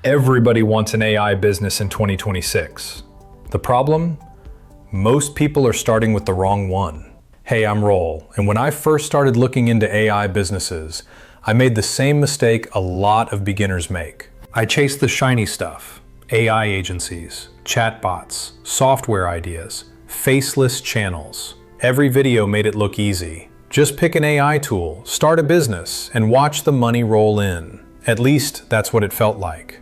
Everybody wants an AI business in 2026. The problem? Most people are starting with the wrong one. Hey, I'm Roll, and when I first started looking into AI businesses, I made the same mistake a lot of beginners make. I chased the shiny stuff: AI agencies, chatbots, software ideas, faceless channels. Every video made it look easy. Just pick an AI tool, start a business, and watch the money roll in. At least that's what it felt like.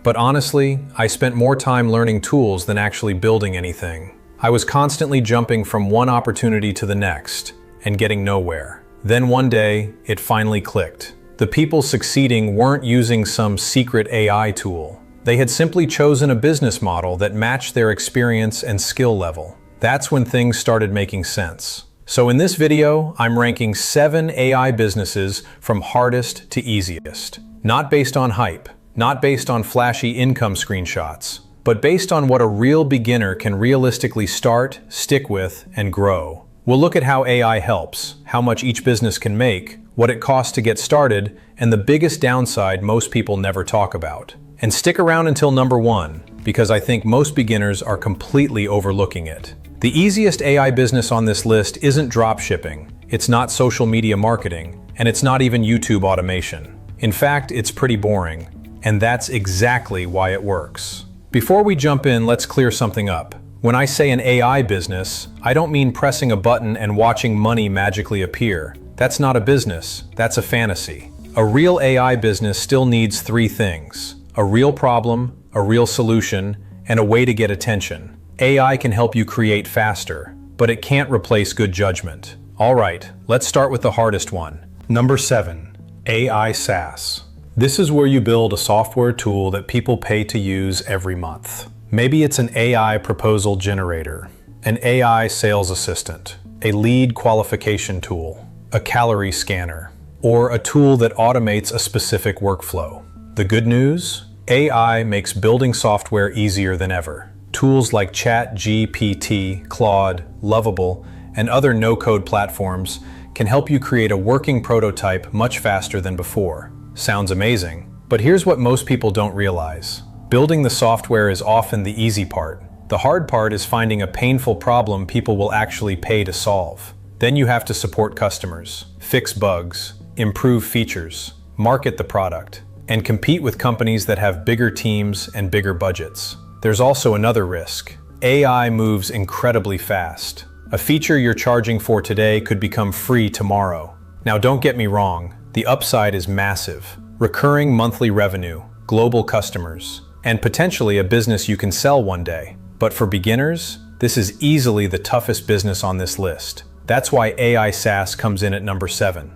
But honestly, I spent more time learning tools than actually building anything. I was constantly jumping from one opportunity to the next and getting nowhere. Then one day, it finally clicked. The people succeeding weren't using some secret AI tool. They had simply chosen a business model that matched their experience and skill level. That's when things started making sense. So in this video, I'm ranking 7 AI businesses from hardest to easiest. Not based on hype, not based on flashy income screenshots, but based on what a real beginner can realistically start, stick with, and grow. We'll look at how AI helps, how much each business can make, what it costs to get started, and the biggest downside most people never talk about. And stick around until number 1, because I think most beginners are completely overlooking it. The easiest AI business on this list isn't dropshipping, it's not social media marketing, and it's not even YouTube automation. In fact, it's pretty boring. And that's exactly why it works. Before we jump in, let's clear something up. When I say an AI business, I don't mean pressing a button and watching money magically appear. That's not a business, that's a fantasy. A real AI business still needs 3 things: a real problem, a real solution, and a way to get attention. AI can help you create faster, but it can't replace good judgment. All right, let's start with the hardest one. Number 7, AI SaaS. This is where you build a software tool that people pay to use every month. Maybe it's an AI proposal generator, an AI sales assistant, a lead qualification tool, a calorie scanner, or a tool that automates a specific workflow. The good news? AI makes building software easier than ever. Tools like ChatGPT, Claude, Lovable, and other no-code platforms can help you create a working prototype much faster than before. Sounds amazing, but here's what most people don't realize. Building the software is often the easy part. The hard part is finding a painful problem people will actually pay to solve. Then you have to support customers, fix bugs, improve features, market the product, and compete with companies that have bigger teams and bigger budgets. There's also another risk. AI moves incredibly fast. A feature you're charging for today could become free tomorrow. Now don't get me wrong. The upside is massive. Recurring monthly revenue, global customers, and potentially a business you can sell one day. But for beginners, this is easily the toughest business on this list. That's why AI SaaS comes in at number 7.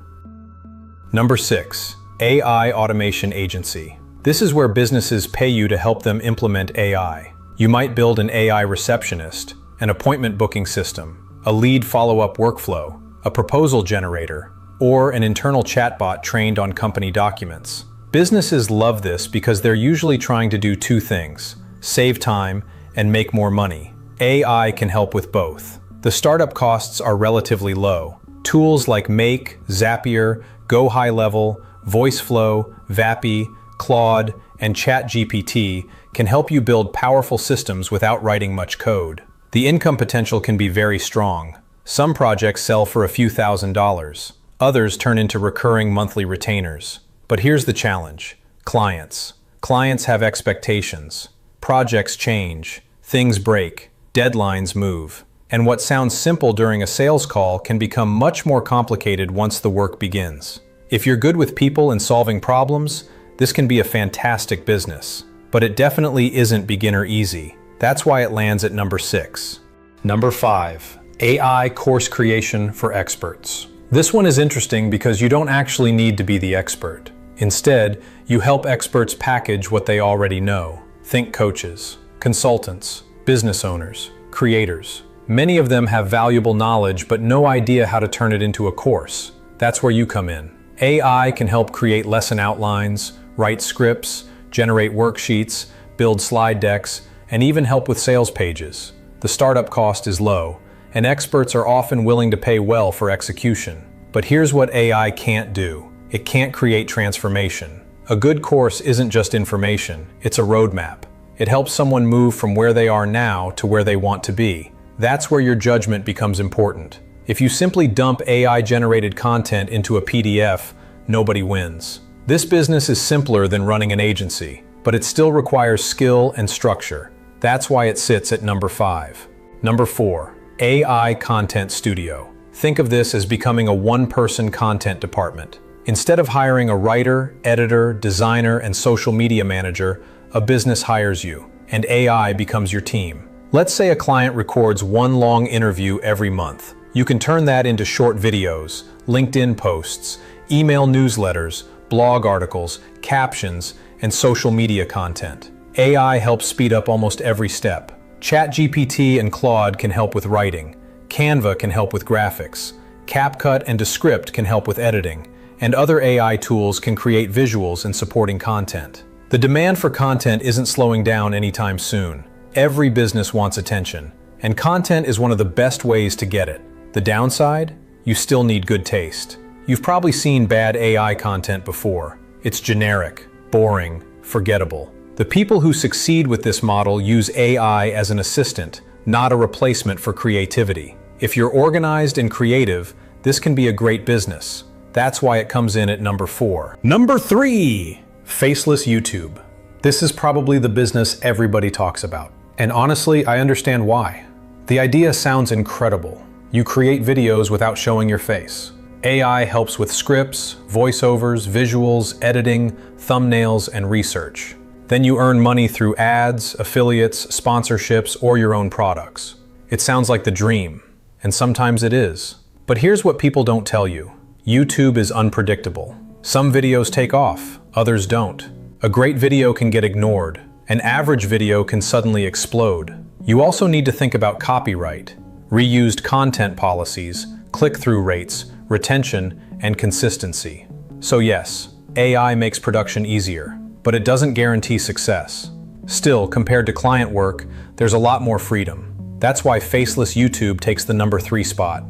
Number 6, AI automation agency. This is where businesses pay you to help them implement AI. You might build an AI receptionist, an appointment booking system, a lead follow-up workflow, a proposal generator, or an internal chatbot trained on company documents. Businesses love this because they're usually trying to do 2 things: save time and make more money. AI can help with both. The startup costs are relatively low. Tools like Make, Zapier, Go High Level, VoiceFlow, Vappy, Claude, and ChatGPT can help you build powerful systems without writing much code. The income potential can be very strong. Some projects sell for a few $1,000s. Others turn into recurring monthly retainers. But here's the challenge: clients. Clients have expectations. Projects change, things break, deadlines move. And what sounds simple during a sales call can become much more complicated once the work begins. If you're good with people and solving problems, this can be a fantastic business. But it definitely isn't beginner easy. That's why it lands at number 6. Number 5, AI course creation for experts. This one is interesting because you don't actually need to be the expert. Instead, you help experts package what they already know. Think coaches, consultants, business owners, creators. Many of them have valuable knowledge but no idea how to turn it into a course. That's where you come in. AI can help create lesson outlines, write scripts, generate worksheets, build slide decks, and even help with sales pages. The startup cost is low, and experts are often willing to pay well for execution. But here's what AI can't do. It can't create transformation. A good course isn't just information, it's a roadmap. It helps someone move from where they are now to where they want to be. That's where your judgment becomes important. If you simply dump AI-generated content into a PDF, nobody wins. This business is simpler than running an agency, but it still requires skill and structure. That's why it sits at number 5. Number 4, AI Content Studio. Think of this as becoming a one-person content department. Instead of hiring a writer, editor, designer, and social media manager, a business hires you, and AI becomes your team. Let's say a client records one long interview every month. You can turn that into short videos, LinkedIn posts, email newsletters, blog articles, captions, and social media content. AI helps speed up almost every step. ChatGPT and Claude can help with writing. Canva can help with graphics. CapCut and Descript can help with editing. And other AI tools can create visuals and supporting content. The demand for content isn't slowing down anytime soon. Every business wants attention, and content is one of the best ways to get it. The downside? You still need good taste. You've probably seen bad AI content before. It's generic, boring, forgettable. The people who succeed with this model use AI as an assistant, not a replacement for creativity. If you're organized and creative, this can be a great business. That's why it comes in at number 4. Number 3, Faceless YouTube. This is probably the business everybody talks about. And honestly, I understand why. The idea sounds incredible. You create videos without showing your face. AI helps with scripts, voiceovers, visuals, editing, thumbnails, and research. Then you earn money through ads, affiliates, sponsorships, or your own products. It sounds like the dream, and sometimes it is. But here's what people don't tell you. YouTube is unpredictable. Some videos take off, others don't. A great video can get ignored. An average video can suddenly explode. You also need to think about copyright, reused content policies, click-through rates, retention, and consistency. So yes, AI makes production easier, but it doesn't guarantee success. Still, compared to client work, there's a lot more freedom. That's why Faceless YouTube takes the number 3 spot.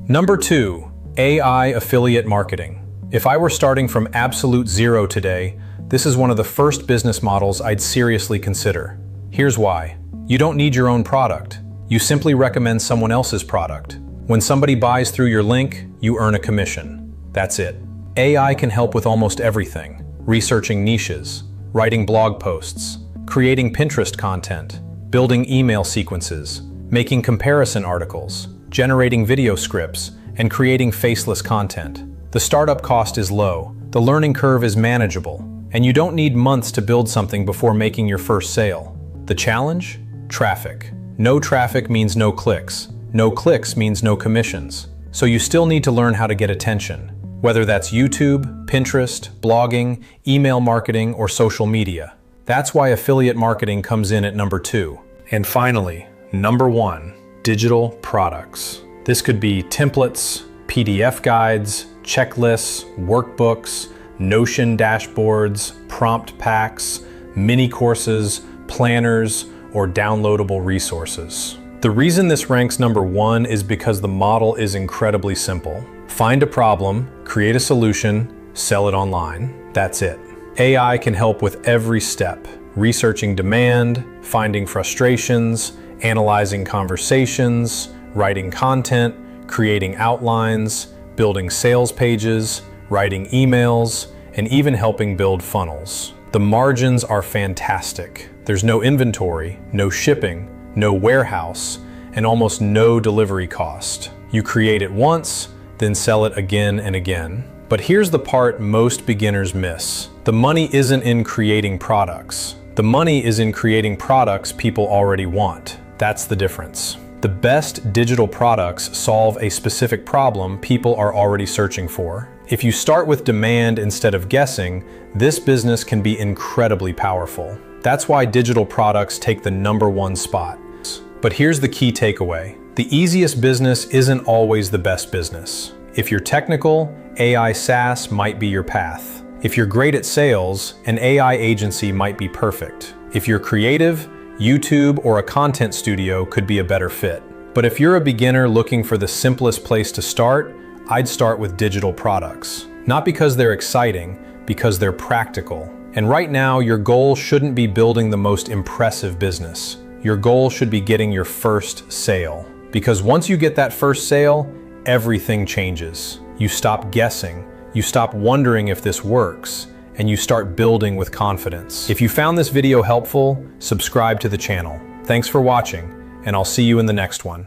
Number 2, AI affiliate marketing. If I were starting from absolute zero today, this is one of the first business models I'd seriously consider. Here's why. You don't need your own product. You simply recommend someone else's product. When somebody buys through your link, you earn a commission. That's it. AI can help with almost everything. Researching niches, writing blog posts, creating Pinterest content, building email sequences, making comparison articles, generating video scripts, and creating faceless content. The startup cost is low, the learning curve is manageable, and you don't need months to build something before making your first sale. The challenge? Traffic. No traffic means no clicks. No clicks means no commissions. So you still need to learn how to get attention, whether that's YouTube, Pinterest, blogging, email marketing, or social media. That's why affiliate marketing comes in at number 2. And finally, number 1, digital products. This could be templates, PDF guides, checklists, workbooks, Notion dashboards, prompt packs, mini courses, planners, or downloadable resources. The reason this ranks number 1 is because the model is incredibly simple. Find a problem, create a solution, sell it online. That's it. AI can help with every step, researching demand, finding frustrations, analyzing conversations, writing content, creating outlines, building sales pages, writing emails, and even helping build funnels. The margins are fantastic. There's no inventory, no shipping, no warehouse, and almost no delivery cost. You create it once, then sell it again and again. But here's the part most beginners miss. The money isn't in creating products. The money is in creating products people already want. That's the difference. The best digital products solve a specific problem people are already searching for. If you start with demand instead of guessing, this business can be incredibly powerful. That's why digital products take the number 1 spot. But here's the key takeaway. The easiest business isn't always the best business. If you're technical, AI SaaS might be your path. If you're great at sales, an AI agency might be perfect. If you're creative, YouTube or a content studio could be a better fit. But if you're a beginner looking for the simplest place to start, I'd start with digital products. Not because they're exciting, because they're practical. And right now, your goal shouldn't be building the most impressive business. Your goal should be getting your first sale. Because once you get that first sale, everything changes. You stop guessing, you stop wondering if this works, and you start building with confidence. If you found this video helpful, subscribe to the channel. Thanks for watching, and I'll see you in the next one.